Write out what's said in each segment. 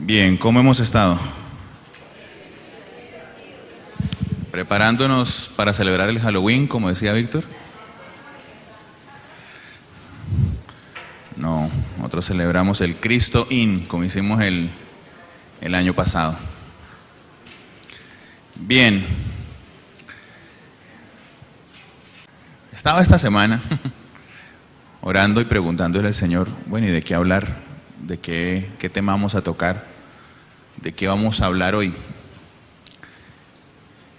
Bien, ¿cómo hemos estado? Preparándonos para celebrar el Halloween, como decía Víctor. No, nosotros celebramos el Cristo In, como hicimos el año pasado. Bien. Estaba esta semana orando y preguntándole al Señor, bueno, ¿y de qué hablar? ¿De qué tema vamos a tocar? ¿De qué vamos a hablar hoy?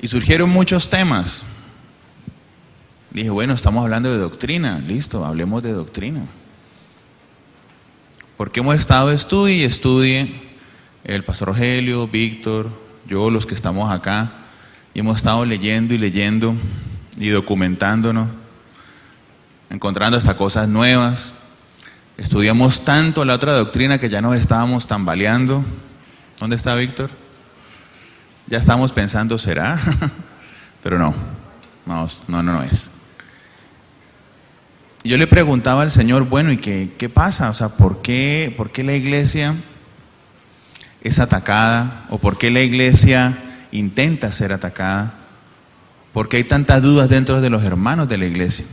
Y surgieron muchos temas. Dije, bueno, estamos hablando de doctrina, listo, hablemos de doctrina. Porque hemos estado estudie, el pastor Rogelio, Víctor, yo, los que estamos acá, y hemos estado leyendo y documentándonos, encontrando hasta cosas nuevas. Estudiamos tanto la otra doctrina que ya nos estábamos tambaleando. ¿Dónde está Víctor? Ya estamos pensando, ¿será? Pero no es. Y yo le preguntaba al Señor, bueno, ¿y qué pasa? O sea, ¿por qué la iglesia es atacada? ¿O por qué la iglesia intenta ser atacada? ¿Por qué hay tantas dudas dentro de los hermanos de la iglesia?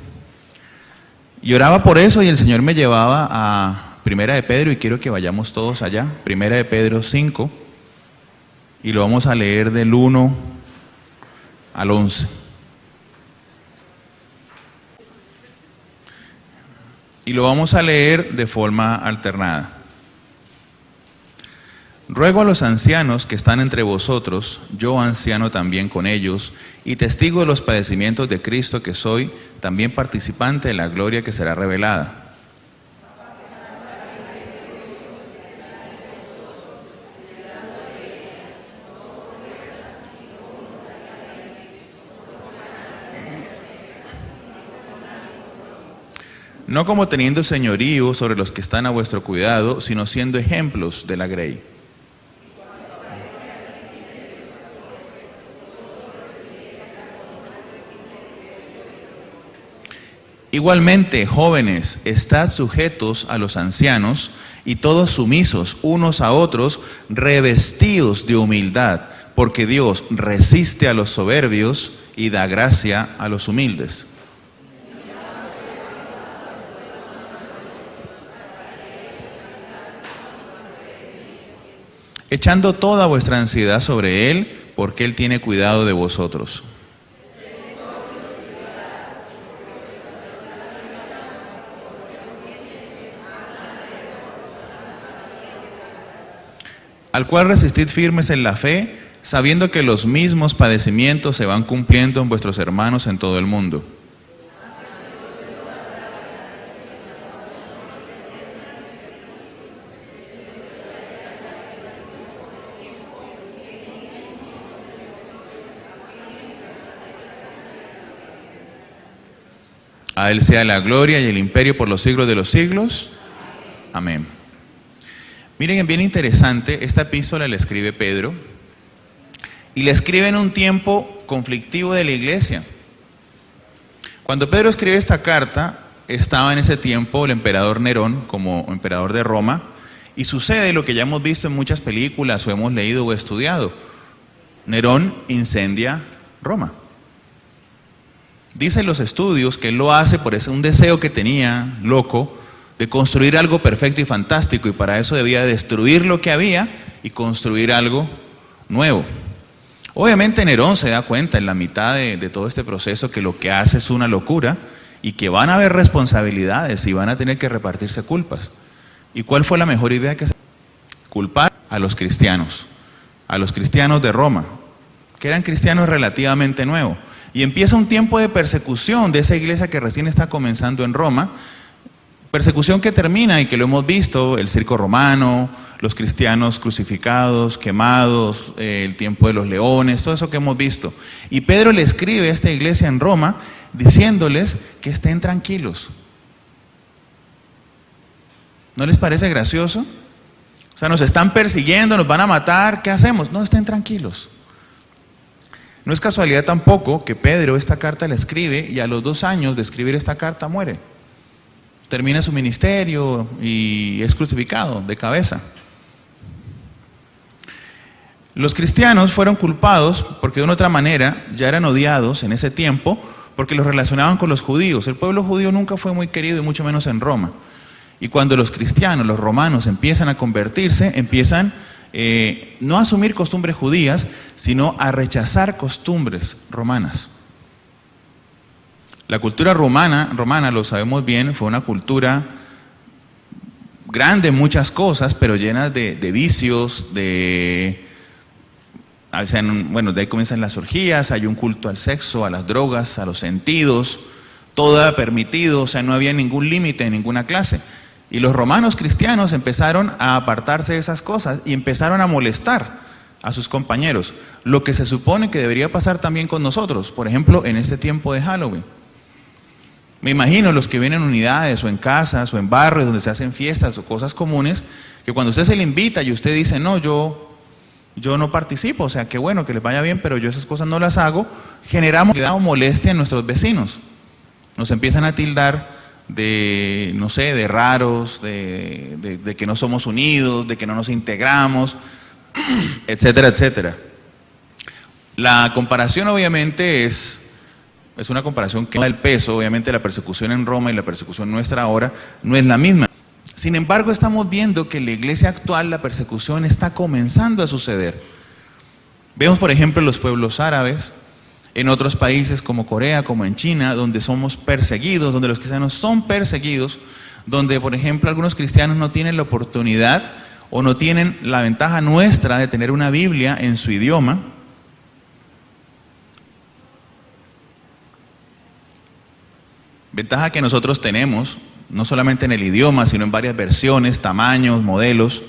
Y oraba por eso y el Señor me llevaba a Primera de Pedro, y quiero que vayamos todos allá, Primera de Pedro 5, y lo vamos a leer del 1 al 11. Y lo vamos a leer de forma alternada. Ruego a los ancianos que están entre vosotros, yo anciano también con ellos, y testigo de los padecimientos de Cristo que soy, también participante de la gloria que será revelada. No como teniendo señorío sobre los que están a vuestro cuidado, sino siendo ejemplos de la grey. Igualmente, jóvenes, estad sujetos a los ancianos y todos sumisos unos a otros, revestidos de humildad, porque Dios resiste a los soberbios y da gracia a los humildes. Echando toda vuestra ansiedad sobre Él, porque Él tiene cuidado de vosotros. Al cual resistid firmes en la fe, sabiendo que los mismos padecimientos se van cumpliendo en vuestros hermanos en todo el mundo. A Él sea la gloria y el imperio por los siglos de los siglos. Amén. Miren, bien interesante, esta epístola la escribe Pedro, y la escribe en un tiempo conflictivo de la iglesia. Cuando Pedro escribe esta carta, estaba en ese tiempo el emperador Nerón como emperador de Roma, y sucede lo que ya hemos visto en muchas películas, o hemos leído o estudiado. Nerón incendia Roma. Dicen los estudios que él lo hace por un deseo que tenía, loco, de construir algo perfecto y fantástico, y para eso debía destruir lo que había y construir algo nuevo. Obviamente Nerón se da cuenta en la mitad de todo este proceso que lo que hace es una locura y que van a haber responsabilidades y van a tener que repartirse culpas. ¿Y cuál fue la mejor idea que se? Culpar a los cristianos de Roma, que eran cristianos relativamente nuevos. Y empieza un tiempo de persecución de esa iglesia que recién está comenzando en Roma, persecución que termina, y que lo hemos visto, el circo romano, los cristianos crucificados, quemados, el tiempo de los leones, todo eso que hemos visto. Y Pedro le escribe a esta iglesia en Roma diciéndoles que estén tranquilos. ¿No les parece gracioso? O sea, nos están persiguiendo, nos van a matar, ¿qué hacemos? No, estén tranquilos. No es casualidad tampoco que Pedro esta carta la escribe y a los 2 años de escribir esta carta muere. Termina su ministerio y es crucificado de cabeza. Los cristianos fueron culpados porque de una otra manera ya eran odiados en ese tiempo porque los relacionaban con los judíos. El pueblo judío nunca fue muy querido y mucho menos en Roma. Y cuando los cristianos, los romanos, empiezan a convertirse, empiezan no a asumir costumbres judías, sino a rechazar costumbres romanas. La cultura romana, lo sabemos bien, fue una cultura grande en muchas cosas, pero llena de vicios, de ahí comienzan las orgías, hay un culto al sexo, a las drogas, a los sentidos, todo era permitido, o sea, no había ningún límite en ninguna clase. Y los romanos cristianos empezaron a apartarse de esas cosas y empezaron a molestar a sus compañeros, lo que se supone que debería pasar también con nosotros, por ejemplo, en este tiempo de Halloween. Me imagino los que vienen en unidades o en casas o en barrios donde se hacen fiestas o cosas comunes, que cuando usted se le invita y usted dice, no, yo no participo, o sea, qué bueno, que les vaya bien, pero yo esas cosas no las hago, generamos molestia en nuestros vecinos. Nos empiezan a tildar de, no sé, de raros, de que no somos unidos, de que no nos integramos, etcétera, etcétera. La comparación obviamente es una comparación que no da el peso. Obviamente la persecución en Roma y la persecución nuestra ahora no es la misma. Sin embargo, estamos viendo que en la iglesia actual la persecución está comenzando a suceder. Vemos, por ejemplo, en los pueblos árabes, en otros países como Corea, como en China, donde somos perseguidos, donde los cristianos son perseguidos, donde, por ejemplo, algunos cristianos no tienen la oportunidad o no tienen la ventaja nuestra de tener una Biblia en su idioma. Ventaja que nosotros tenemos, no solamente en el idioma, sino en varias versiones, tamaños, modelos.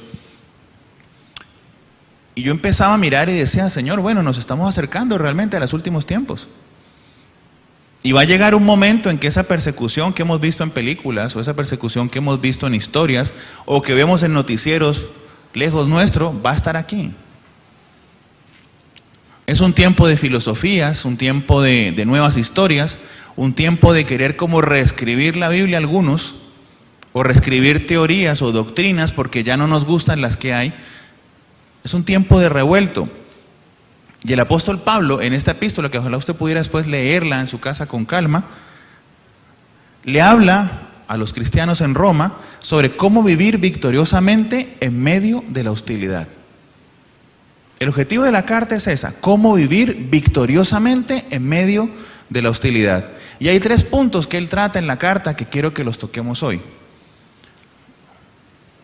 Y yo empezaba a mirar y decía, Señor, bueno, nos estamos acercando realmente a los últimos tiempos. Y va a llegar un momento en que esa persecución que hemos visto en películas, o esa persecución que hemos visto en historias, o que vemos en noticieros lejos nuestro, va a estar aquí. Es un tiempo de filosofías, un tiempo de nuevas historias, un tiempo de querer como reescribir la Biblia algunos, o reescribir teorías o doctrinas porque ya no nos gustan las que hay. Es un tiempo de revuelto. Y el apóstol Pablo, en esta epístola, que ojalá usted pudiera después leerla en su casa con calma, le habla a los cristianos en Roma sobre cómo vivir victoriosamente en medio de la hostilidad. El objetivo de la carta es esa, cómo vivir victoriosamente en medio de la hostilidad. Y hay 3 puntos que él trata en la carta que quiero que los toquemos hoy.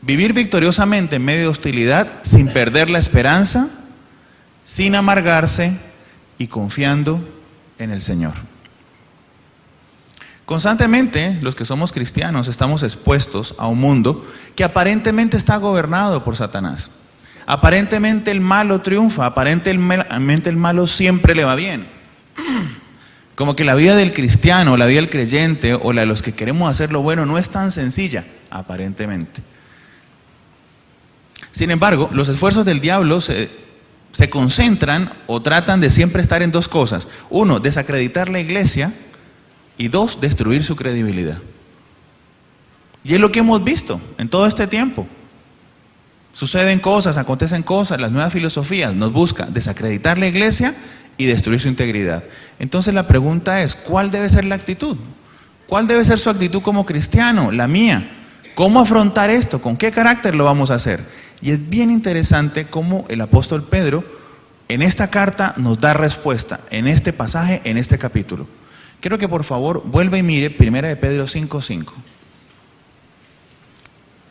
Vivir victoriosamente en medio de hostilidad sin perder la esperanza, sin amargarse y confiando en el Señor. Constantemente, los que somos cristianos estamos expuestos a un mundo que aparentemente está gobernado por Satanás. Aparentemente el malo triunfa, aparentemente el malo siempre le va bien. Como que la vida del cristiano, la vida del creyente o la de los que queremos hacer lo bueno no es tan sencilla, aparentemente. Sin embargo, los esfuerzos del diablo se concentran o tratan de siempre estar en 2 cosas. 1, desacreditar la iglesia, y 2, destruir su credibilidad. Y es lo que hemos visto en todo este tiempo. Suceden cosas, acontecen cosas, las nuevas filosofías nos buscan desacreditar la iglesia y destruir su integridad. Entonces la pregunta es, ¿cuál debe ser la actitud? ¿Cuál debe ser su actitud como cristiano? La mía. ¿Cómo afrontar esto? ¿Con qué carácter lo vamos a hacer? Y es bien interesante cómo el apóstol Pedro en esta carta nos da respuesta, en este pasaje, en este capítulo. Quiero que por favor vuelva y mire 1 de Pedro 5:5.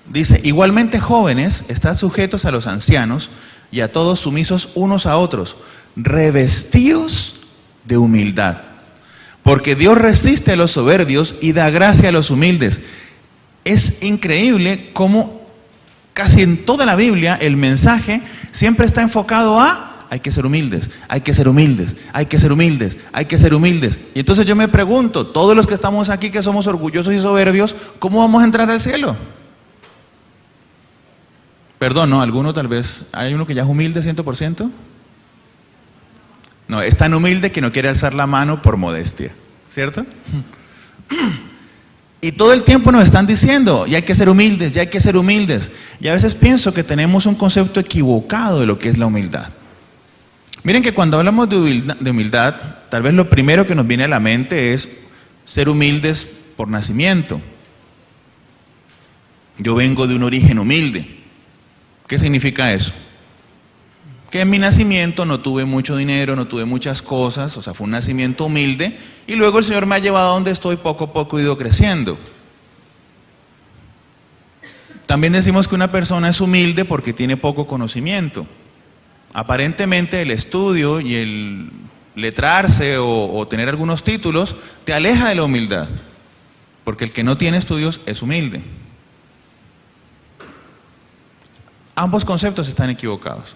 Dice, igualmente jóvenes, estad sujetos a los ancianos y a todos sumisos unos a otros, revestidos de humildad. Porque Dios resiste a los soberbios y da gracia a los humildes. Es increíble cómo casi en toda la Biblia el mensaje siempre está enfocado a hay que ser humildes, hay que ser humildes, hay que ser humildes, hay que ser humildes. Y entonces yo me pregunto, todos los que estamos aquí que somos orgullosos y soberbios, ¿cómo vamos a entrar al cielo? Perdón, ¿no? ¿Alguno tal vez? ¿Hay uno que ya es humilde 100%? No, es tan humilde que no quiere alzar la mano por modestia, ¿cierto? Y todo el tiempo nos están diciendo, y hay que ser humildes, y hay que ser humildes. Y a veces pienso que tenemos un concepto equivocado de lo que es la humildad. Miren que cuando hablamos de humildad, tal vez lo primero que nos viene a la mente es ser humildes por nacimiento. Yo vengo de un origen humilde. ¿Qué significa eso? Que en mi nacimiento no tuve mucho dinero, no tuve muchas cosas, o sea, fue un nacimiento humilde, y luego el Señor me ha llevado a donde estoy, poco a poco he ido creciendo. También decimos que una persona es humilde porque tiene poco conocimiento. Aparentemente el estudio y el letrarse o tener algunos títulos te aleja de la humildad, porque el que no tiene estudios es humilde. Ambos conceptos están equivocados.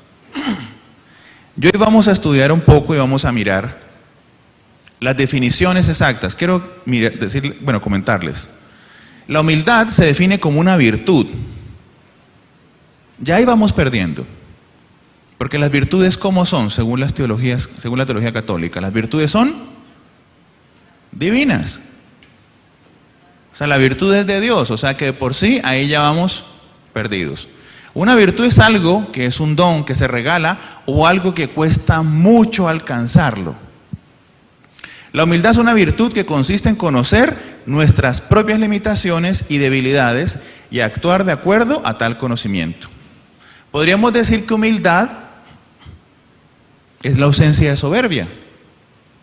Y hoy vamos a estudiar un poco y vamos a mirar las definiciones exactas. Quiero comentarles. La humildad se define como una virtud. Ya ahí vamos perdiendo. Porque las virtudes, ¿cómo son? Según las teologías, según la teología católica, las virtudes son divinas. O sea, la virtud es de Dios, o sea que de por sí ahí ya vamos perdidos. Una virtud es algo que es un don que se regala o algo que cuesta mucho alcanzarlo. La humildad es una virtud que consiste en conocer nuestras propias limitaciones y debilidades y actuar de acuerdo a tal conocimiento. Podríamos decir que humildad es la ausencia de soberbia,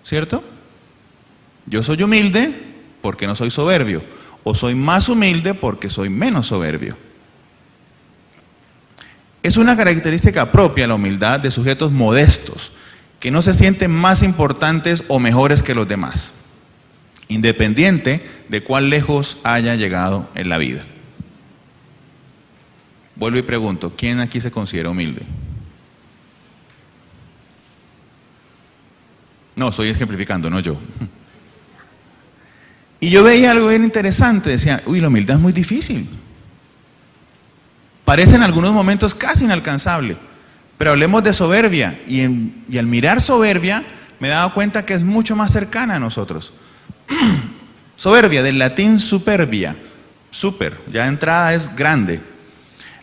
¿cierto? Yo soy humilde porque no soy soberbio, o soy más humilde porque soy menos soberbio. Es una característica propia la humildad de sujetos modestos, que no se sienten más importantes o mejores que los demás, independiente de cuán lejos haya llegado en la vida. Vuelvo y pregunto, ¿quién aquí se considera humilde? No, estoy ejemplificando, no yo. Y yo veía algo bien interesante, decía, la humildad es muy difícil. Parece en algunos momentos casi inalcanzable, pero hablemos de soberbia, y al mirar soberbia me he dado cuenta que es mucho más cercana a nosotros. Soberbia, del latín superbia, super, ya de entrada es grande.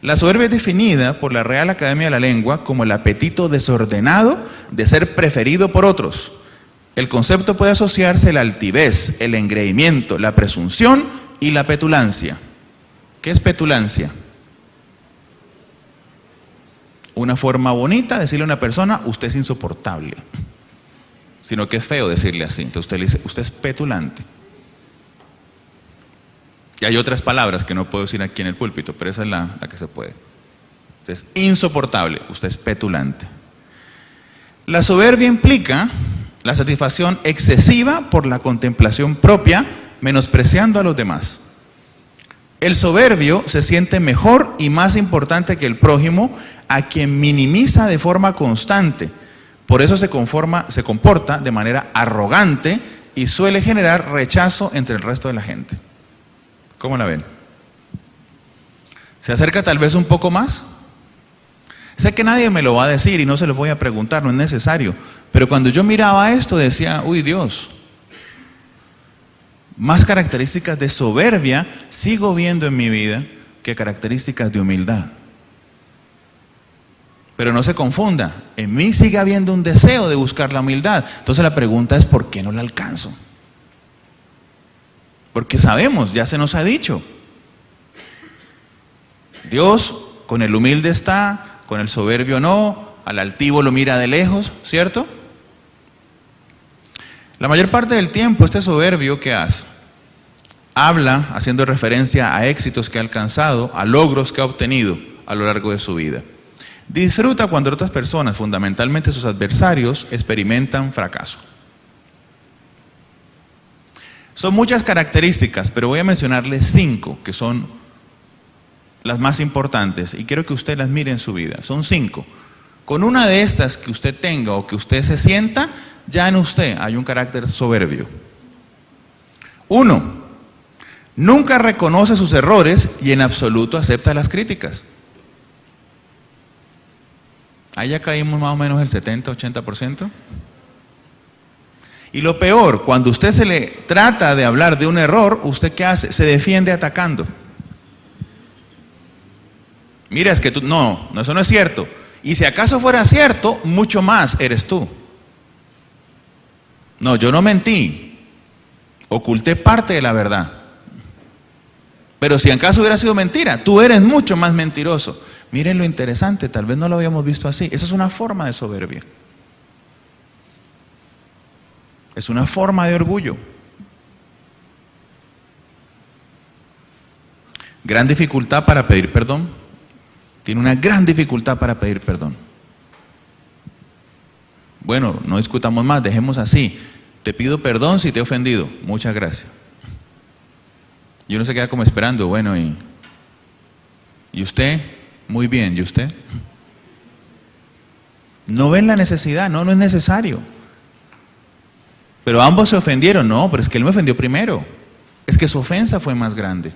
La soberbia es definida por la Real Academia de la Lengua como el apetito desordenado de ser preferido por otros. El concepto puede asociarse a la altivez, el engreimiento, la presunción y la petulancia. ¿Qué es petulancia? Una forma bonita de decirle a una persona, usted es insoportable. Sino que es feo decirle así. Entonces usted le dice, usted es petulante. Y hay otras palabras que no puedo decir aquí en el púlpito, pero esa es la que se puede. Usted es insoportable, usted es petulante. La soberbia implica la satisfacción excesiva por la contemplación propia, menospreciando a los demás. El soberbio se siente mejor y más importante que el prójimo, a quien minimiza de forma constante. Por eso se comporta de manera arrogante y suele generar rechazo entre el resto de la gente. ¿Cómo la ven? ¿Se acerca tal vez un poco más? Sé que nadie me lo va a decir y no se lo voy a preguntar, no es necesario. Pero cuando yo miraba esto decía, Dios, más características de soberbia sigo viendo en mi vida que características de humildad. Pero no se confunda, en mí sigue habiendo un deseo de buscar la humildad. Entonces la pregunta es, ¿por qué no la alcanzo? Porque sabemos, ya se nos ha dicho, Dios con el humilde está, con el soberbio no, al altivo lo mira de lejos, ¿cierto? La mayor parte del tiempo este soberbio, ¿qué hace? Habla haciendo referencia a éxitos que ha alcanzado, a logros que ha obtenido a lo largo de su vida. Disfruta cuando otras personas, fundamentalmente sus adversarios, experimentan fracaso. Son muchas características, pero voy a mencionarles 5 que son las más importantes y quiero que usted las mire en su vida. Son 5. Con una de estas que usted tenga o que usted se sienta, ya en usted hay un carácter soberbio. 1. Nunca reconoce sus errores y en absoluto acepta las críticas. Ahí ya caímos más o menos el 70-80%. Y lo peor, cuando usted se le trata de hablar de un error, ¿usted qué hace? Se defiende atacando. Mira, es que tú, no, eso no es cierto. Y si acaso fuera cierto, mucho más eres tú. No, yo no mentí, oculté parte de la verdad. Pero si acaso hubiera sido mentira, tú eres mucho más mentiroso. Miren lo interesante, tal vez no lo habíamos visto así. Esa es una forma de soberbia. Es una forma de orgullo. Gran dificultad para pedir perdón. Tiene una gran dificultad para pedir perdón. Bueno, no discutamos más, dejemos así. Te pido perdón si te he ofendido. Muchas gracias. Y uno se queda como esperando, bueno, ¿y usted? Muy bien, ¿y usted? No ven la necesidad, no es necesario. Pero ambos se ofendieron, no, pero es que él me ofendió primero. Es que su ofensa fue más grande.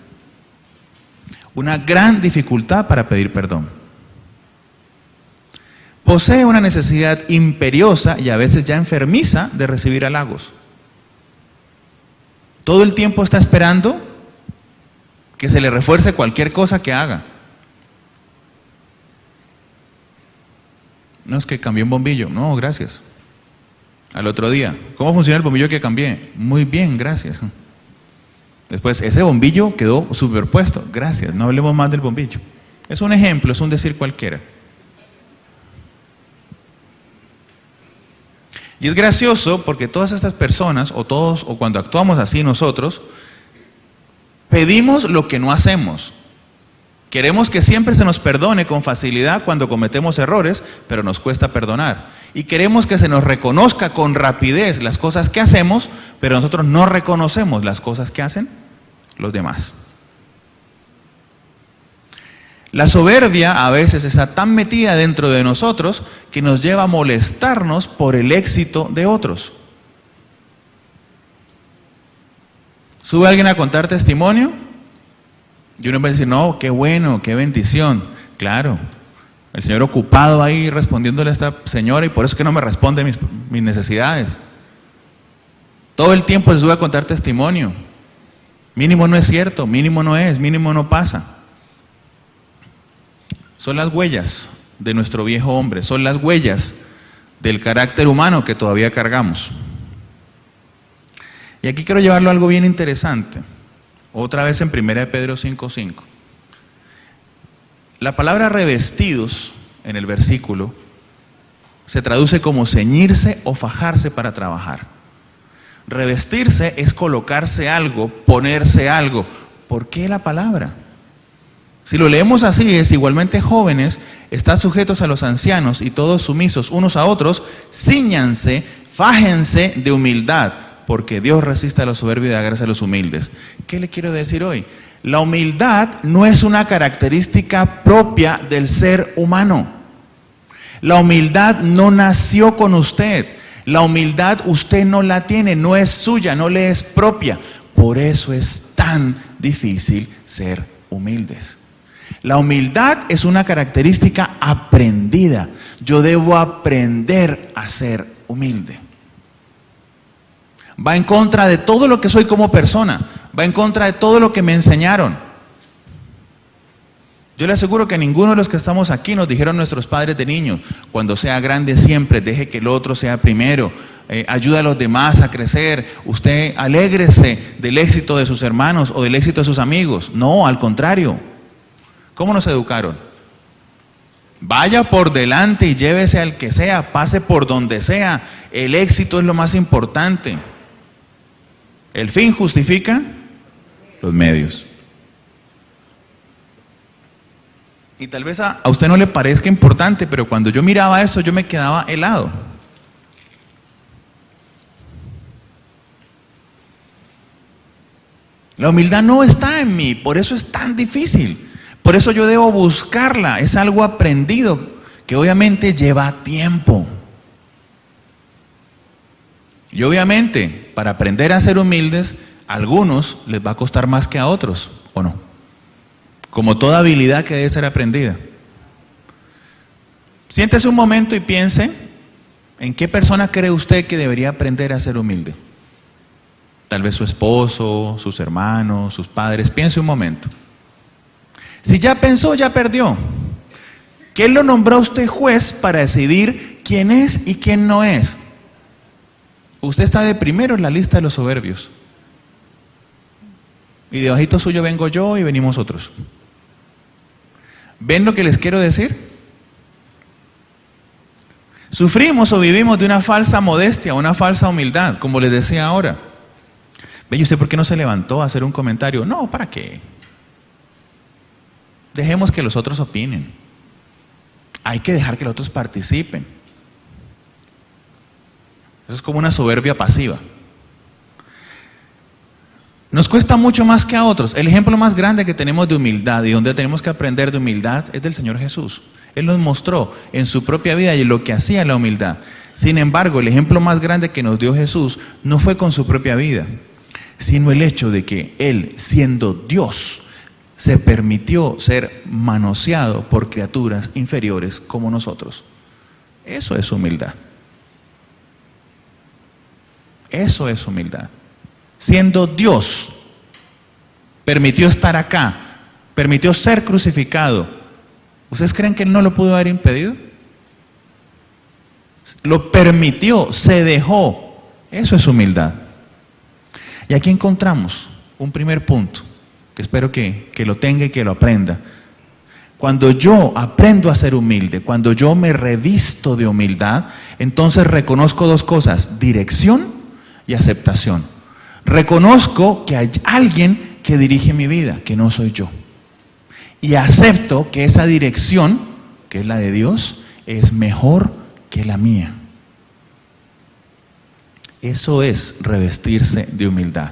Una gran dificultad para pedir perdón. Posee una necesidad imperiosa y a veces ya enfermiza de recibir halagos. Todo el tiempo está esperando que se le refuerce cualquier cosa que haga. No, es que cambié un bombillo. No, gracias. Al otro día, ¿cómo funciona el bombillo que cambié? Muy bien, gracias. Después, ese bombillo quedó superpuesto. Gracias, no hablemos más del bombillo. Es un ejemplo, es un decir cualquiera. Y es gracioso porque todas estas personas, o cuando actuamos así nosotros, pedimos lo que no hacemos. Queremos que siempre se nos perdone con facilidad cuando cometemos errores, pero nos cuesta perdonar. Y queremos que se nos reconozca con rapidez las cosas que hacemos, pero nosotros no reconocemos las cosas que hacen los demás. La soberbia a veces está tan metida dentro de nosotros que nos lleva a molestarnos por el éxito de otros. Sube alguien a contar testimonio y uno va a decir, no, qué bueno, qué bendición. Claro, el Señor ocupado ahí respondiéndole a esta señora y por eso es que no me responde mis necesidades. Todo el tiempo se sube a contar testimonio. Mínimo no es cierto, mínimo no es, mínimo no pasa. Son las huellas de nuestro viejo hombre, son las huellas del carácter humano que todavía cargamos. Y aquí quiero llevarlo a algo bien interesante. Otra vez en 1 Pedro 5:5. La palabra revestidos en el versículo se traduce como ceñirse o fajarse para trabajar. Revestirse es colocarse algo, ponerse algo. ¿Por qué la palabra? Si lo leemos así, es igualmente jóvenes, están sujetos a los ancianos y todos sumisos unos a otros, cíñanse, fájense de humildad, porque Dios resiste a los soberbios y da gracia a los humildes. ¿Qué le quiero decir hoy? La humildad no es una característica propia del ser humano. La humildad no nació con usted. La humildad usted no la tiene, no es suya, no le es propia. Por eso es tan difícil ser humildes. La humildad es una característica aprendida. Yo debo aprender a ser humilde. Va en contra de todo lo que soy como persona. Va en contra de todo lo que me enseñaron. Yo le aseguro que a ninguno de los que estamos aquí nos dijeron nuestros padres de niños, cuando sea grande siempre, deje que el otro sea primero, ayuda a los demás a crecer, usted alégrese del éxito de sus hermanos o del éxito de sus amigos. No, al contrario. ¿Cómo nos educaron? Vaya por delante y llévese al que sea, pase por donde sea, el éxito es lo más importante. El fin justifica los medios. Y tal vez a usted no le parezca importante, pero cuando yo miraba eso, yo me quedaba helado. La humildad no está en mí, por eso es tan difícil. Por eso yo debo buscarla, es algo aprendido, que obviamente lleva tiempo. Y obviamente, para aprender a ser humildes, a algunos les va a costar más que a otros, ¿o no? Como toda habilidad que debe ser aprendida. Siéntese un momento y piense, ¿en qué persona cree usted que debería aprender a ser humilde? Tal vez su esposo, sus hermanos, sus padres. Piense un momento. Si ya pensó, ya perdió. ¿Qué lo nombró a usted juez para decidir quién es y quién no es? Usted está de primero en la lista de los soberbios. Y debajito suyo vengo yo y venimos otros. ¿Ven lo que les quiero decir? Sufrimos o vivimos de una falsa modestia, una falsa humildad, como les decía ahora. ¿Ve? ¿Y usted por qué no se levantó a hacer un comentario? No, ¿para qué? Dejemos que los otros opinen. Hay que dejar que los otros participen. Eso es como una soberbia pasiva. Nos cuesta mucho más que a otros. El ejemplo más grande que tenemos de humildad y donde tenemos que aprender de humildad es del Señor Jesús. Él nos mostró en su propia vida y lo que hacía la humildad. Sin embargo, el ejemplo más grande que nos dio Jesús no fue con su propia vida, sino el hecho de que Él, siendo Dios, se permitió ser manoseado por criaturas inferiores como nosotros. Eso es humildad. Eso es humildad. Siendo Dios, permitió estar acá, permitió ser crucificado. ¿Ustedes creen que Él no lo pudo haber impedido? Lo permitió, se dejó. Eso es humildad. Y aquí encontramos un primer punto, que espero que lo tenga y que lo aprenda. Cuando yo aprendo a ser humilde, cuando yo me revisto de humildad, entonces reconozco dos cosas: dirección y aceptación. Reconozco que hay alguien que dirige mi vida, que no soy yo. Y acepto que esa dirección, que es la de Dios, es mejor que la mía. Eso es revestirse de humildad.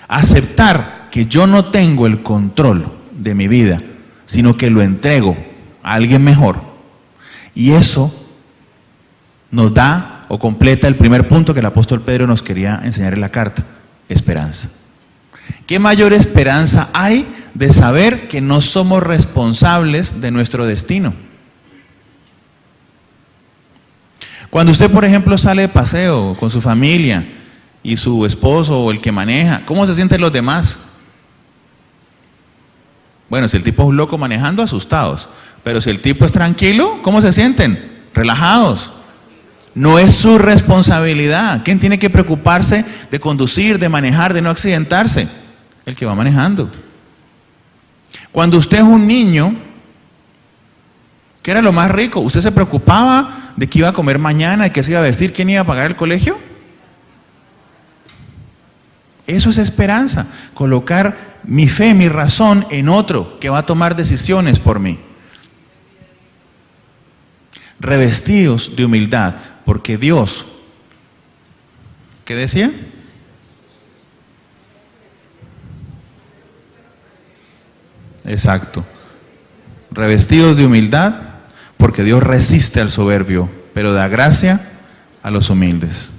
Aceptar que yo no tengo el control de mi vida, sino que lo entrego a alguien mejor. Y eso nos da o completa el primer punto que el apóstol Pedro nos quería enseñar en la carta: esperanza. ¿Qué mayor esperanza hay de saber que no somos responsables de nuestro destino? Cuando usted, por ejemplo, sale de paseo con su familia y su esposo o el que maneja, ¿cómo se sienten los demás? Bueno, si el tipo es un loco manejando, asustados. Pero si el tipo es tranquilo, ¿cómo se sienten? Relajados. No es su responsabilidad. ¿Quién tiene que preocuparse de conducir, de manejar, de no accidentarse? El que va manejando. Cuando usted es un niño, ¿qué era lo más rico? ¿Usted se preocupaba de qué iba a comer mañana, de qué se iba a vestir, quién iba a pagar el colegio? Eso es esperanza. Colocar mi fe, mi razón en otro que va a tomar decisiones por mí. Revestidos de humildad, porque Dios, ¿qué decía? Exacto. Revestidos de humildad, porque Dios resiste al soberbio, pero da gracia a los humildes.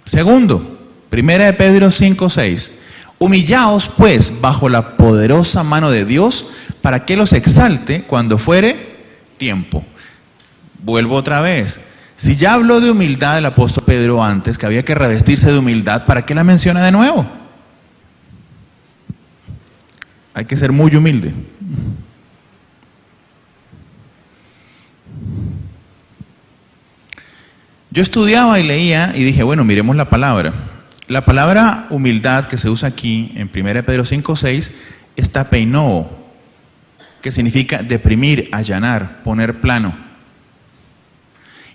Segundo, 1 Pedro 5:6. Humillaos pues bajo la poderosa mano de Dios, para que los exalte cuando fuere tiempo. Vuelvo otra vez. Si ya habló de humildad el apóstol Pedro antes, que había que revestirse de humildad, ¿para qué la menciona de nuevo? Hay que ser muy humilde. Yo estudiaba y leía y dije, bueno, miremos la palabra. La palabra humildad que se usa aquí en 1 Pedro 5:6 es tapeinoo, que significa deprimir, allanar, poner plano.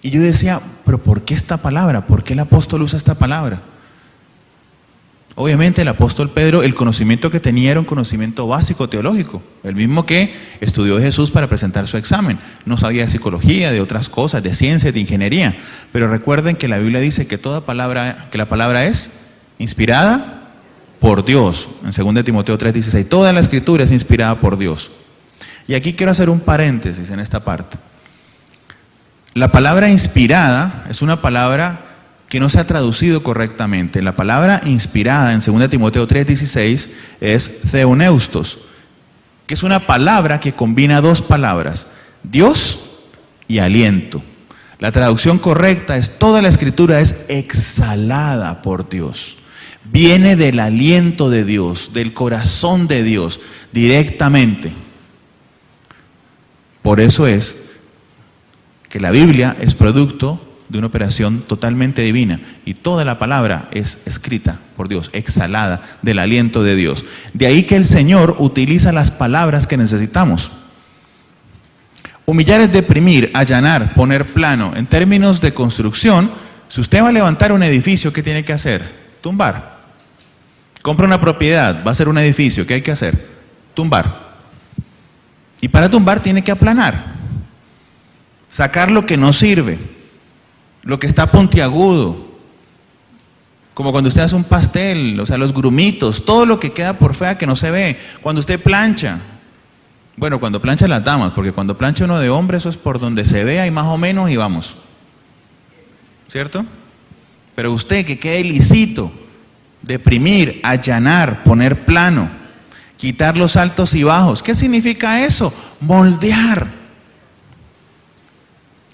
Y yo decía, pero ¿por qué esta palabra? ¿Por qué el apóstol usa esta palabra? Obviamente el apóstol Pedro, el conocimiento que tenía era un conocimiento básico teológico, el mismo que estudió Jesús para presentar su examen. No sabía de psicología, de otras cosas, de ciencia, de ingeniería. Pero recuerden que la Biblia dice que toda palabra, que la palabra es inspirada por Dios. En 2 Timoteo 3:16, toda la escritura es inspirada por Dios. Y aquí quiero hacer un paréntesis en esta parte. La palabra inspirada es una palabra que no se ha traducido correctamente. La palabra inspirada en 2 Timoteo 3:16 es theoneustos, que es una palabra que combina dos palabras, Dios y aliento. La traducción correcta es: toda la escritura es exhalada por Dios. Viene del aliento de Dios, del corazón de Dios, directamente. Por eso es que la Biblia es producto de una operación totalmente divina y toda la palabra es escrita por Dios, exhalada del aliento de Dios. De ahí que el Señor utiliza las palabras que necesitamos. Humillar es deprimir, allanar, poner plano. En términos de construcción, si usted va a levantar un edificio, ¿qué tiene que hacer? Tumbar. Compra una propiedad, va a ser un edificio, ¿qué hay que hacer? Tumbar. Y para tumbar tiene que aplanar. Sacar lo que no sirve, lo que está puntiagudo, como cuando usted hace un pastel, o sea, los grumitos, todo lo que queda por fuera que no se ve. Cuando usted plancha, bueno, cuando plancha las damas, porque cuando plancha uno de hombre, eso es por donde se vea y más o menos y vamos. ¿Cierto? Pero usted que quede lisito, deprimir, allanar, poner plano, quitar los altos y bajos. ¿Qué significa eso? Moldear.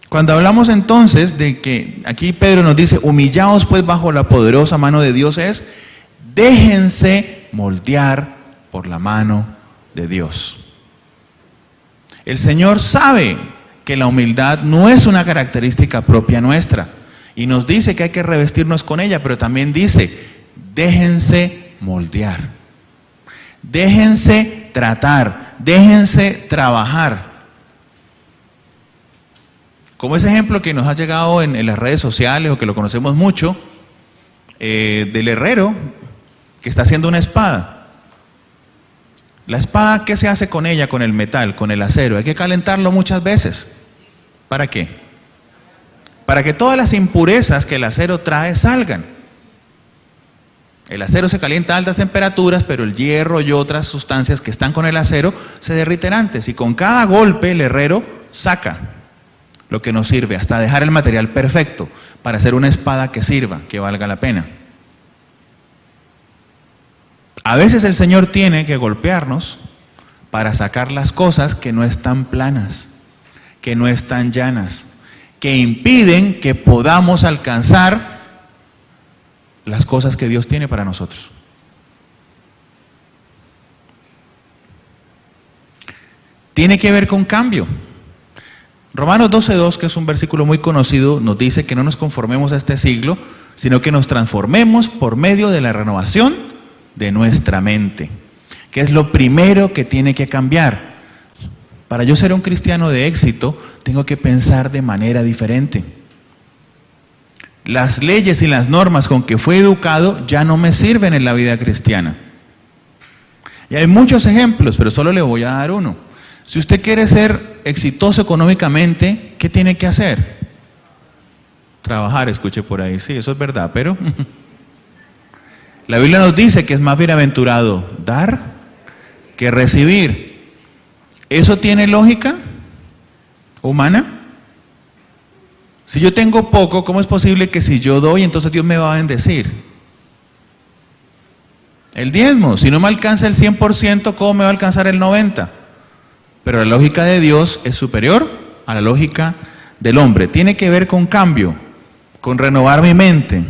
Cuando hablamos entonces de que, aquí Pedro nos dice, humillaos pues bajo la poderosa mano de Dios, es, déjense moldear por la mano de Dios. El Señor sabe que la humildad no es una característica propia nuestra, y nos dice que hay que revestirnos con ella, pero también dice, déjense moldear, déjense tratar, déjense trabajar. Como ese ejemplo que nos ha llegado en las redes sociales o que lo conocemos mucho, del herrero que está haciendo una espada. La espada, ¿qué se hace con ella, con el metal, con el acero? Hay que calentarlo muchas veces. ¿Para qué? Para que todas las impurezas que el acero trae salgan. El acero se calienta a altas temperaturas, pero el hierro y otras sustancias que están con el acero se derriten antes. Y con cada golpe el herrero saca lo que nos sirve, hasta dejar el material perfecto para hacer una espada que sirva, que valga la pena. A veces el Señor tiene que golpearnos para sacar las cosas que no están planas, que no están llanas, que impiden que podamos alcanzar las cosas que Dios tiene para nosotros. Tiene que ver con cambio. Romanos 12:2, que es un versículo muy conocido, nos dice que no nos conformemos a este siglo, sino que nos transformemos por medio de la renovación de nuestra mente, que es lo primero que tiene que cambiar. Para yo ser un cristiano de éxito, tengo que pensar de manera diferente. Las leyes y las normas con que fui educado ya no me sirven en la vida cristiana. Y hay muchos ejemplos, pero solo le voy a dar uno. Si usted quiere ser exitoso económicamente, ¿qué tiene que hacer? Trabajar, escuché por ahí. Sí, eso es verdad, pero la Biblia nos dice que es más bienaventurado dar que recibir. ¿Eso tiene lógica humana? Si yo tengo poco, ¿cómo es posible que si yo doy, entonces Dios me va a bendecir? El diezmo, si no me alcanza el 100%, ¿cómo me va a alcanzar el 90%? Pero la lógica de Dios es superior a la lógica del hombre. Tiene que ver con cambio, con renovar mi mente.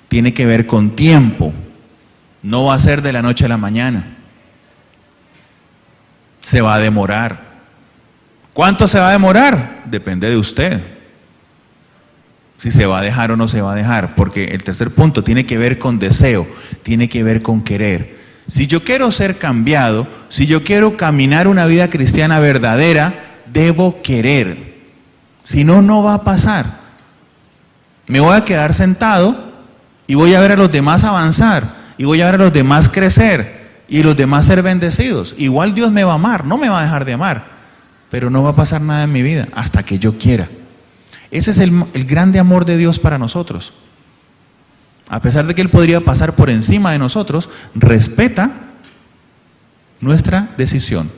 Tiene que ver con tiempo. No va a ser de la noche a la mañana. Se va a demorar. ¿Cuánto se va a demorar? Depende de usted. Si se va a dejar o no se va a dejar. Porque el tercer punto tiene que ver con deseo, tiene que ver con querer. Si yo quiero ser cambiado, si yo quiero caminar una vida cristiana verdadera, debo querer. Si no, no va a pasar. Me voy a quedar sentado y voy a ver a los demás avanzar, y voy a ver a los demás crecer, y los demás ser bendecidos. Igual Dios me va a amar, no me va a dejar de amar, pero no va a pasar nada en mi vida hasta que yo quiera. Ese es el grande amor de Dios para nosotros. A pesar de que Él podría pasar por encima de nosotros, respeta nuestra decisión.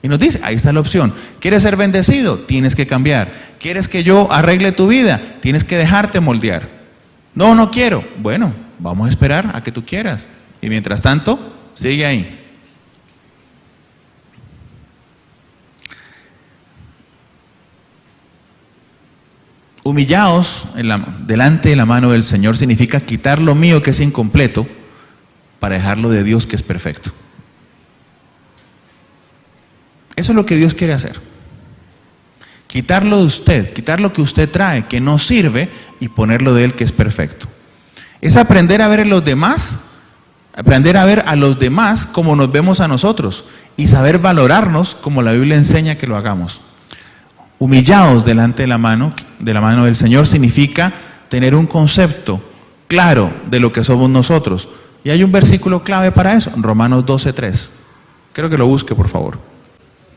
Y nos dice, ahí está la opción. ¿Quieres ser bendecido? Tienes que cambiar. ¿Quieres que yo arregle tu vida? Tienes que dejarte moldear. No, no quiero. Bueno, vamos a esperar a que tú quieras. Y mientras tanto, sigue ahí. Humillaos delante de la mano del Señor significa quitar lo mío que es incompleto para dejarlo de Dios que es perfecto. Eso es lo que Dios quiere hacer. Quitarlo de usted, quitar lo que usted trae, que no sirve, y ponerlo de él, que es perfecto. Es aprender a ver a los demás, aprender a ver a los demás como nos vemos a nosotros, y saber valorarnos como la Biblia enseña que lo hagamos. Humillados delante de la mano del Señor significa tener un concepto claro de lo que somos nosotros. Y hay un versículo clave para eso, Romanos 12:3. Quiero que lo busque, por favor.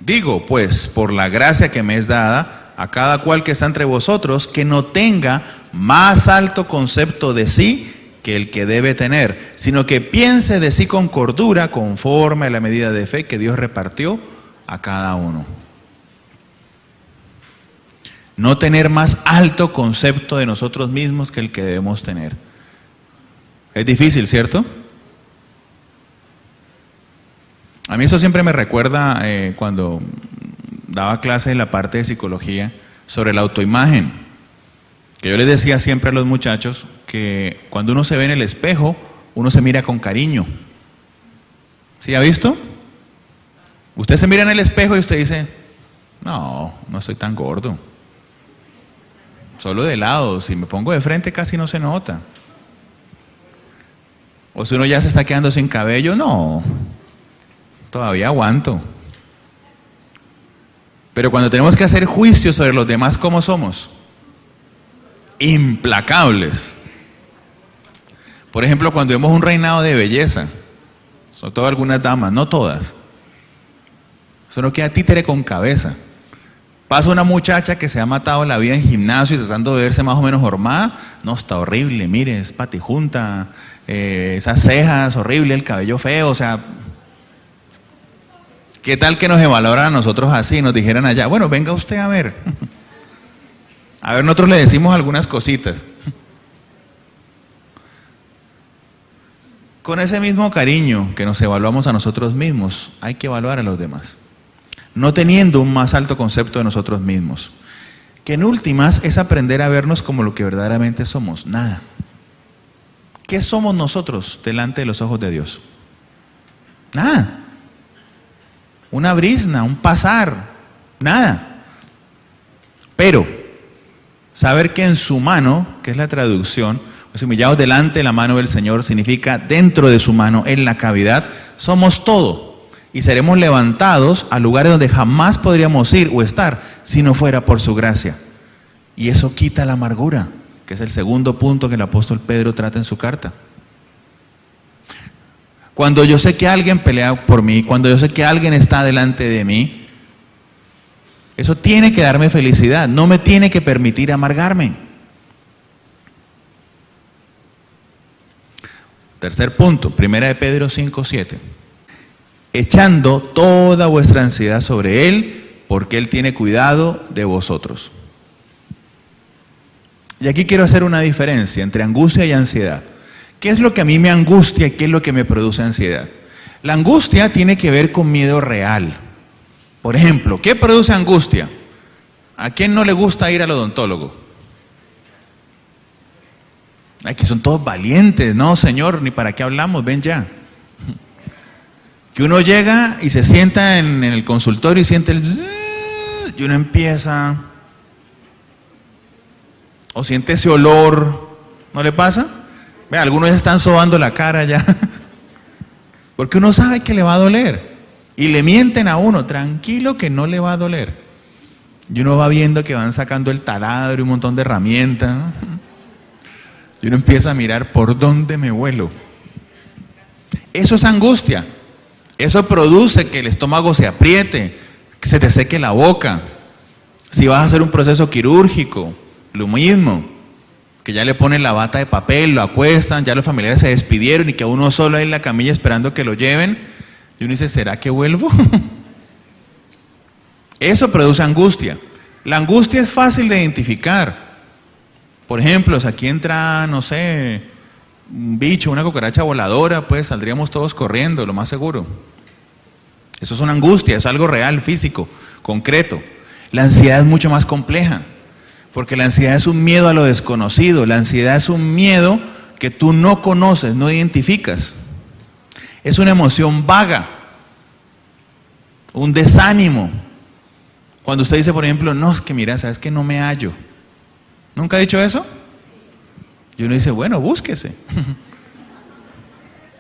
Digo, pues, por la gracia que me es dada, a cada cual que está entre vosotros, que no tenga más alto concepto de sí que el que debe tener, sino que piense de sí con cordura, conforme a la medida de fe que Dios repartió a cada uno. No tener más alto concepto de nosotros mismos que el que debemos tener. Es difícil, ¿cierto? A mí eso siempre me recuerda cuando daba clase en la parte de psicología sobre la autoimagen, que yo les decía siempre a los muchachos que cuando uno se ve en el espejo, uno se mira con cariño. ¿Sí ha visto? Usted se mira en el espejo y usted dice, no estoy tan gordo. Solo de lado, si me pongo de frente casi no se nota. O si uno ya se está quedando sin cabello, no, todavía aguanto. Pero cuando tenemos que hacer juicios sobre los demás, ¿cómo somos? Implacables. Por ejemplo, cuando vemos un reinado de belleza, sobre todo algunas damas, no todas, eso no queda títere con cabeza. Pasa una muchacha que se ha matado la vida en gimnasio y tratando de verse más o menos formada, no, está horrible, mire, es patijunta, esas cejas, horrible, el cabello feo, o sea, ¿qué tal que nos evaluaran a nosotros así, nos dijeran allá, bueno, venga usted a ver? A ver, nosotros le decimos algunas cositas. Con ese mismo cariño que nos evaluamos a nosotros mismos, hay que evaluar a los demás, no teniendo un más alto concepto de nosotros mismos, que en últimas es aprender a vernos como lo que verdaderamente somos, nada. ¿Qué somos nosotros delante de los ojos de Dios? Nada. Una brizna, un pasar, nada. Pero saber que en su mano, que es la traducción, los humillados delante de la mano del Señor, significa dentro de su mano, en la cavidad, somos todo. Y seremos levantados a lugares donde jamás podríamos ir o estar si no fuera por su gracia. Y eso quita la amargura, que es el segundo punto que el apóstol Pedro trata en su carta. Cuando yo sé que alguien pelea por mí, cuando yo sé que alguien está delante de mí, eso tiene que darme felicidad, no me tiene que permitir amargarme. Tercer punto, 1 de Pedro 5:7. Echando toda vuestra ansiedad sobre Él, porque Él tiene cuidado de vosotros. Y aquí quiero hacer una diferencia entre angustia y ansiedad. ¿Qué es lo que a mí me angustia y qué es lo que me produce ansiedad? La angustia tiene que ver con miedo real. Por ejemplo, ¿qué produce angustia? ¿A quién no le gusta ir al odontólogo? Ay, que son todos valientes. No, señor, ni para qué hablamos, ven ya. Que uno llega y se sienta en el consultorio y siente el zzzz, y uno empieza, o siente ese olor, ¿no le pasa? Vea, algunos ya están sobando la cara ya, porque uno sabe que le va a doler, y le mienten a uno, tranquilo que no le va a doler, y uno va viendo que van sacando el taladro y un montón de herramientas, ¿no? Y uno empieza a mirar por dónde me vuelo. Eso es angustia. Eso produce que el estómago se apriete, que se te seque la boca. Si vas a hacer un proceso quirúrgico, lo mismo, que ya le ponen la bata de papel, lo acuestan, ya los familiares se despidieron y que uno solo ahí en la camilla esperando que lo lleven, y uno dice, ¿será que vuelvo? Eso produce angustia. La angustia es fácil de identificar. Por ejemplo, si aquí entra, no sé, un bicho, una cucaracha voladora, pues saldríamos todos corriendo, lo más seguro. Eso es una angustia, es algo real, físico, concreto. La ansiedad es mucho más compleja, porque la ansiedad es un miedo a lo desconocido, la ansiedad es un miedo que tú no conoces, no identificas. Es una emoción vaga, un desánimo. Cuando usted dice, por ejemplo, no, es que mira, ¿sabes que no me hallo? ¿Nunca ha dicho eso? Y uno dice, bueno, búsquese.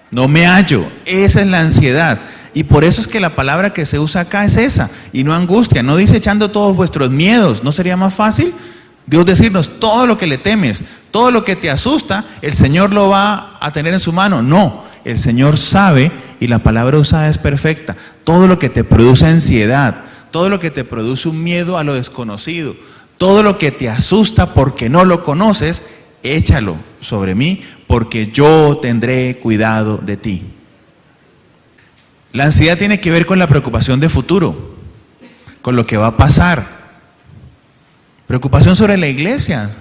No me hallo. Esa es la ansiedad. Y por eso es que la palabra que se usa acá es esa, y no angustia. No dice echando todos vuestros miedos. ¿No sería más fácil Dios decirnos todo lo que le temes, todo lo que te asusta, el Señor lo va a tener en su mano? No, el Señor sabe, y la palabra usada es perfecta. Todo lo que te produce ansiedad, todo lo que te produce un miedo a lo desconocido, todo lo que te asusta porque no lo conoces, échalo sobre mí, porque yo tendré cuidado de ti. La ansiedad tiene que ver con la preocupación de futuro, con lo que va a pasar. Preocupación sobre la iglesia,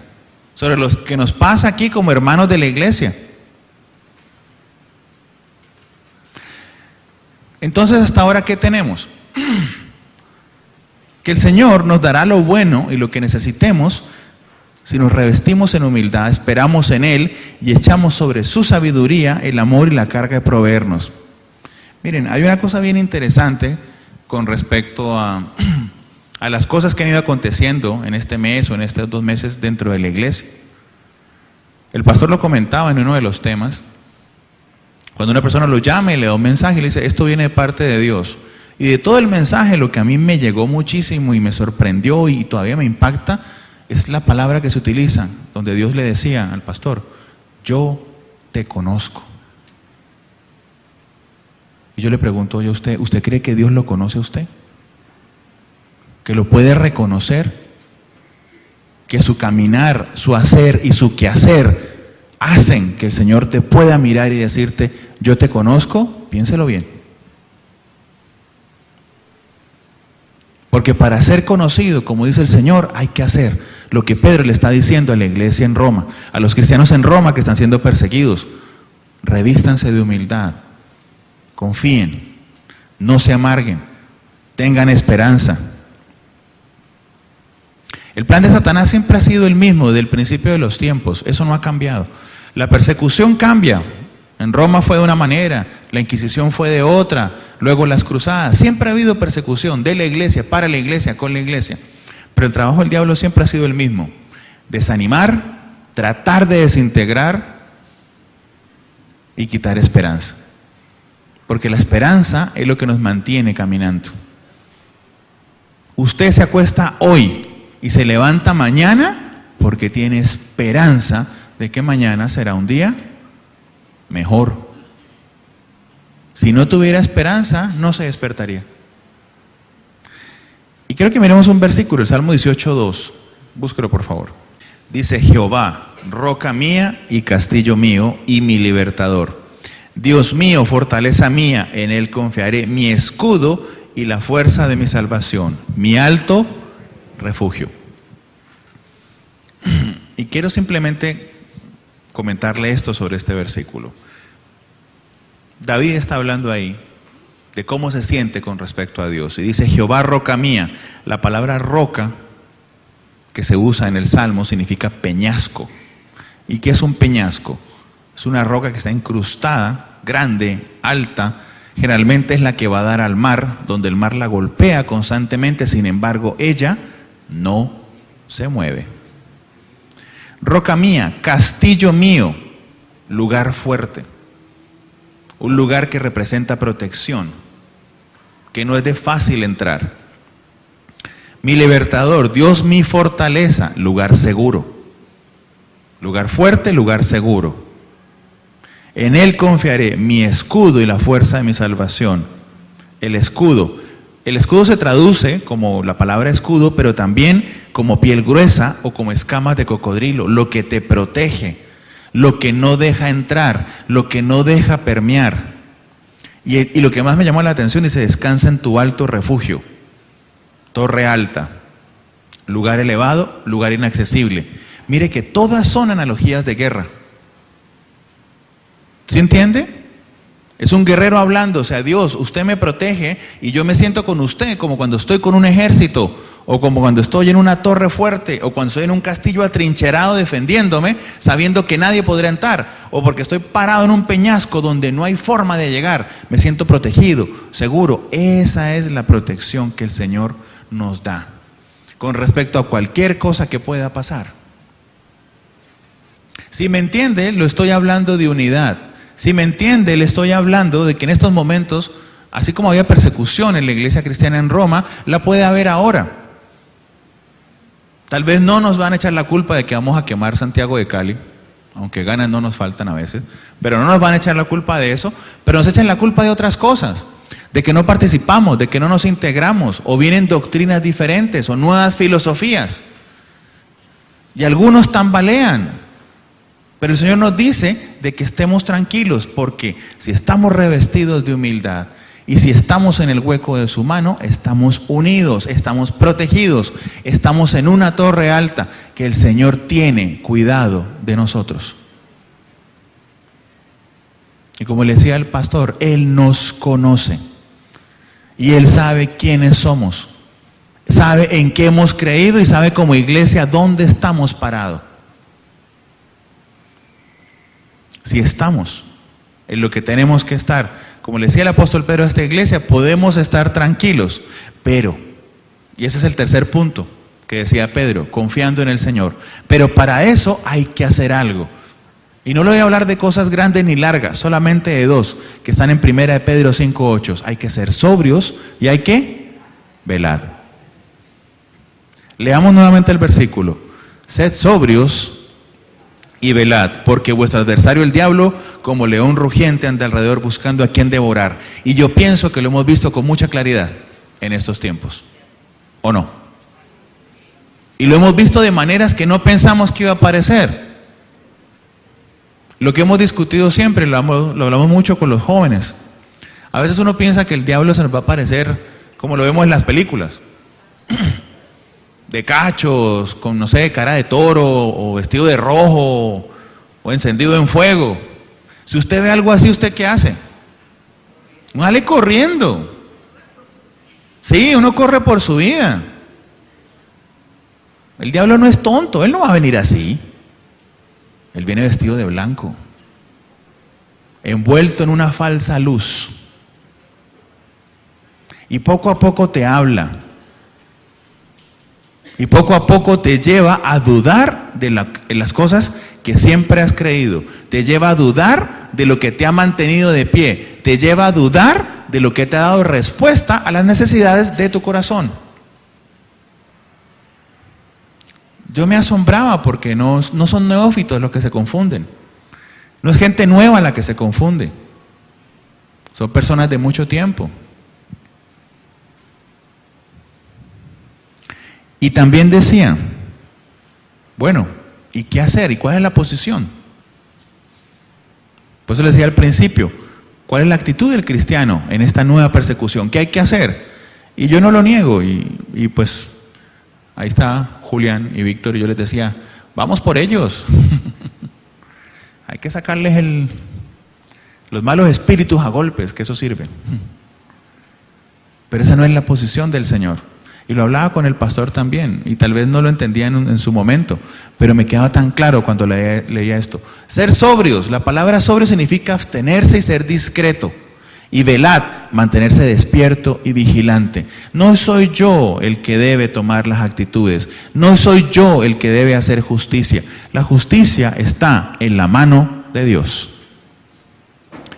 sobre lo que nos pasa aquí como hermanos de la iglesia. Entonces, hasta ahora, ¿qué tenemos? Que el Señor nos dará lo bueno y lo que necesitemos si nos revestimos en humildad, esperamos en Él y echamos sobre su sabiduría el amor y la carga de proveernos. Miren, hay una cosa bien interesante con respecto a las cosas que han ido aconteciendo en este mes o en estos 2 meses dentro de la iglesia. El pastor lo comentaba en uno de los temas. Cuando una persona lo llama y le da un mensaje y le dice, esto viene de parte de Dios. Y de todo el mensaje, lo que a mí me llegó muchísimo y me sorprendió y todavía me impacta, es la palabra que se utiliza, donde Dios le decía al pastor, yo te conozco. Y yo le pregunto, oye, ¿usted cree que Dios lo conoce a usted? ¿Que lo puede reconocer? ¿Que su caminar, su hacer y su quehacer hacen que el Señor te pueda mirar y decirte, yo te conozco? Piénselo bien. Porque para ser conocido, como dice el Señor, hay que hacer lo que Pedro le está diciendo a la iglesia en Roma, a los cristianos en Roma que están siendo perseguidos. Revístanse de humildad, confíen, no se amarguen, tengan esperanza. El plan de Satanás siempre ha sido el mismo desde el principio de los tiempos, eso no ha cambiado. La persecución cambia. En Roma fue de una manera, la Inquisición fue de otra, luego las cruzadas. Siempre ha habido persecución de la iglesia, para la iglesia, con la iglesia. Pero el trabajo del diablo siempre ha sido el mismo. Desanimar, tratar de desintegrar y quitar esperanza. Porque la esperanza es lo que nos mantiene caminando. Usted se acuesta hoy y se levanta mañana porque tiene esperanza de que mañana será un día mejor. Si no tuviera esperanza, no se despertaría. Y quiero que miremos un versículo, el Salmo 18:2. Búsquelo, por favor. Dice, Jehová, roca mía y castillo mío y mi libertador. Dios mío, fortaleza mía, en Él confiaré, mi escudo y la fuerza de mi salvación, mi alto refugio. Y quiero simplemente comentarle esto sobre este versículo. David está hablando ahí de cómo se siente con respecto a Dios. Y dice, Jehová, roca mía. La palabra roca que se usa en el Salmo significa peñasco. ¿Y qué es un peñasco? Es una roca que está incrustada, grande, alta. Generalmente es la que va a dar al mar, donde el mar la golpea constantemente. Sin embargo, ella no se mueve. Roca mía, castillo mío, lugar fuerte. Un lugar que representa protección, que no es de fácil entrar. Mi libertador, Dios mi fortaleza, lugar seguro. Lugar fuerte, lugar seguro. En Él confiaré, mi escudo y la fuerza de mi salvación. El escudo. El escudo se traduce como la palabra escudo, pero también como piel gruesa o como escamas de cocodrilo, lo que te protege, lo que no deja entrar, lo que no deja permear. Y lo que más me llamó la atención dice, descansa en tu alto refugio, torre alta, lugar elevado, lugar inaccesible. Mire que todas son analogías de guerra. ¿Sí entiende? Es un guerrero hablando, o sea, Dios, usted me protege y yo me siento con usted como cuando estoy con un ejército, o como cuando estoy en una torre fuerte, o cuando estoy en un castillo atrincherado defendiéndome, sabiendo que nadie podrá entrar, o porque estoy parado en un peñasco donde no hay forma de llegar, me siento protegido, seguro. Esa es la protección que el Señor nos da. con respecto a cualquier cosa que pueda pasar. Si me entiende, lo estoy hablando de unidad. Si me entiende, le estoy hablando de que en estos momentos, así como había persecución en la iglesia cristiana en Roma, la puede haber ahora. Tal vez no nos van a echar la culpa de que vamos a quemar Santiago de Cali, aunque ganas no nos faltan a veces, pero no nos van a echar la culpa de eso, pero nos echan la culpa de otras cosas, de que no participamos, de que no nos integramos, o vienen doctrinas diferentes, o nuevas filosofías, y algunos tambalean. Pero el Señor nos dice de que estemos tranquilos, porque si estamos revestidos de humildad y si estamos en el hueco de su mano, estamos unidos, estamos protegidos, estamos en una torre alta que el Señor tiene cuidado de nosotros. Y como le decía el pastor, Él nos conoce y Él sabe quiénes somos, sabe en qué hemos creído y sabe como iglesia dónde estamos parados. Si estamos en lo que tenemos que estar, como le decía el apóstol Pedro a esta iglesia, podemos estar tranquilos, pero, y ese es el tercer punto que decía Pedro, confiando en el Señor, pero para eso hay que hacer algo. Y no le voy a hablar de cosas grandes ni largas, solamente de dos, que están en 1 de Pedro 5:8. Hay que ser sobrios y hay que velar. Leamos nuevamente el versículo. Sed sobrios y velad, porque vuestro adversario el diablo, como león rugiente, anda alrededor buscando a quien devorar. Y yo pienso que lo hemos visto con mucha claridad en estos tiempos, ¿o no? Y lo hemos visto de maneras que no pensamos que iba a aparecer. Lo que hemos discutido siempre, lo hablamos mucho con los jóvenes. A veces uno piensa que el diablo se nos va a aparecer como lo vemos en las películas. De cachos, con no sé, cara de toro, o vestido de rojo, o encendido en fuego. Si usted ve algo así, ¿usted qué hace? Uno sale corriendo. Sí, uno corre por su vida. El diablo no es tonto, él no va a venir así. Él viene vestido de blanco, envuelto en una falsa luz. Y poco a poco te habla. Y poco a poco te lleva a dudar de las cosas que siempre has creído. Te lleva a dudar de lo que te ha mantenido de pie. Te lleva a dudar de lo que te ha dado respuesta a las necesidades de tu corazón. Yo me asombraba porque no son neófitos los que se confunden. No es gente nueva la que se confunde. Son personas de mucho tiempo. Y también decía, bueno, ¿y qué hacer? ¿Y cuál es la posición? Por eso les decía al principio, ¿cuál es la actitud del cristiano en esta nueva persecución? ¿Qué hay que hacer? Y yo no lo niego, y pues ahí está Julián y Víctor, y yo les decía, vamos por ellos. Hay que sacarles los malos espíritus a golpes, que eso sirve. Pero esa no es la posición del Señor. Y lo hablaba con el pastor también, y tal vez no lo entendía en su momento, pero me quedaba tan claro cuando leía esto. Ser sobrios, la palabra sobrio significa abstenerse y ser discreto. Y velad, mantenerse despierto y vigilante. No soy yo el que debe tomar las actitudes, no soy yo el que debe hacer justicia. La justicia está en la mano de Dios.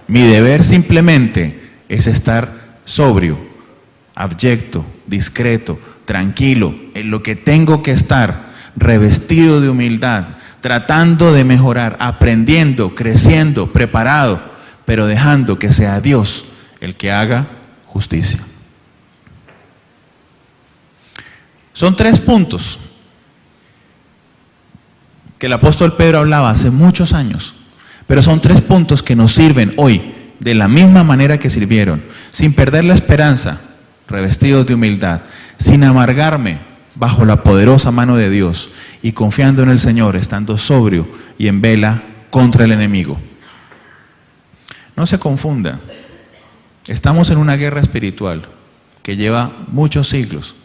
Mi deber simplemente es estar sobrio, abyecto, discreto, tranquilo, en lo que tengo que estar, revestido de humildad, tratando de mejorar, aprendiendo, creciendo, preparado, pero dejando que sea Dios el que haga justicia. Son 3 puntos que el apóstol Pedro hablaba hace muchos años, pero son 3 puntos que nos sirven hoy de la misma manera que sirvieron, sin perder la esperanza, revestidos de humildad, sin amargarme bajo la poderosa mano de Dios y confiando en el Señor, estando sobrio y en vela contra el enemigo. No se confunda, estamos en una guerra espiritual que lleva muchos siglos.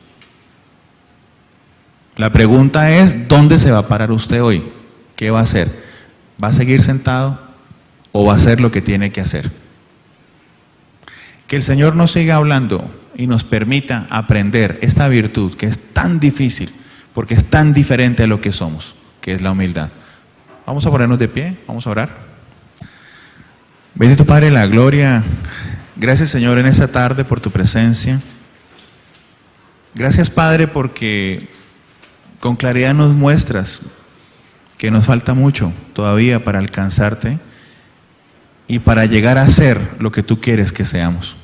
La pregunta es, ¿dónde se va a parar usted hoy? ¿Qué va a hacer? ¿Va a seguir sentado o va a hacer lo que tiene que hacer? Que el Señor nos siga hablando y nos permita aprender esta virtud que es tan difícil, porque es tan diferente a lo que somos, que es la humildad. Vamos a ponernos de pie, vamos a orar. Bendito Padre de la gloria, gracias Señor en esta tarde por tu presencia. Gracias Padre porque con claridad nos muestras que nos falta mucho todavía para alcanzarte y para llegar a ser lo que tú quieres que seamos.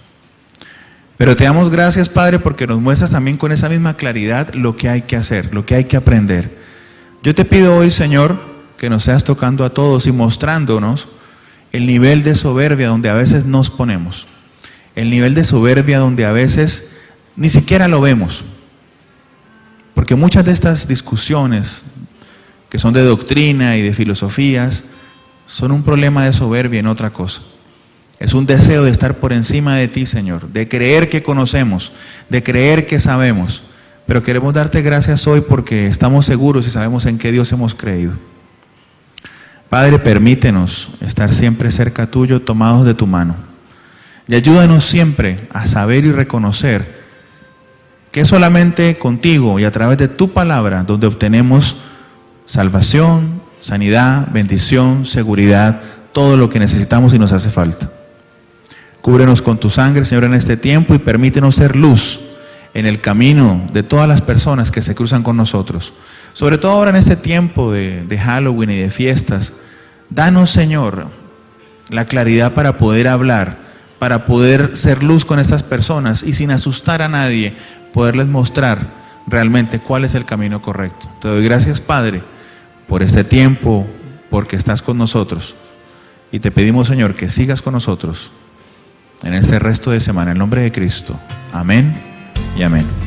Pero te damos gracias Padre porque nos muestras también con esa misma claridad lo que hay que hacer, lo que hay que aprender. Yo te pido hoy Señor que nos seas tocando a todos y mostrándonos el nivel de soberbia donde a veces nos ponemos, el nivel de soberbia donde a veces ni siquiera lo vemos, porque muchas de estas discusiones que son de doctrina y de filosofías son un problema de soberbia en otra cosa. Es un deseo de estar por encima de ti, Señor, de creer que conocemos, de creer que sabemos, pero queremos darte gracias hoy porque estamos seguros y sabemos en qué Dios hemos creído. Padre, permítenos estar siempre cerca tuyo, tomados de tu mano. Y ayúdanos siempre a saber y reconocer que es solamente contigo y a través de tu palabra donde obtenemos salvación, sanidad, bendición, seguridad, todo lo que necesitamos y nos hace falta. Cúbrenos con tu sangre, Señor, en este tiempo y permítenos ser luz en el camino de todas las personas que se cruzan con nosotros. Sobre todo ahora en este tiempo de Halloween y de fiestas, danos, Señor, la claridad para poder hablar, para poder ser luz con estas personas y sin asustar a nadie, poderles mostrar realmente cuál es el camino correcto. Te doy gracias, Padre, por este tiempo, porque estás con nosotros. Y te pedimos, Señor, que sigas con nosotros en este resto de semana. En el nombre de Cristo. Amén y amén.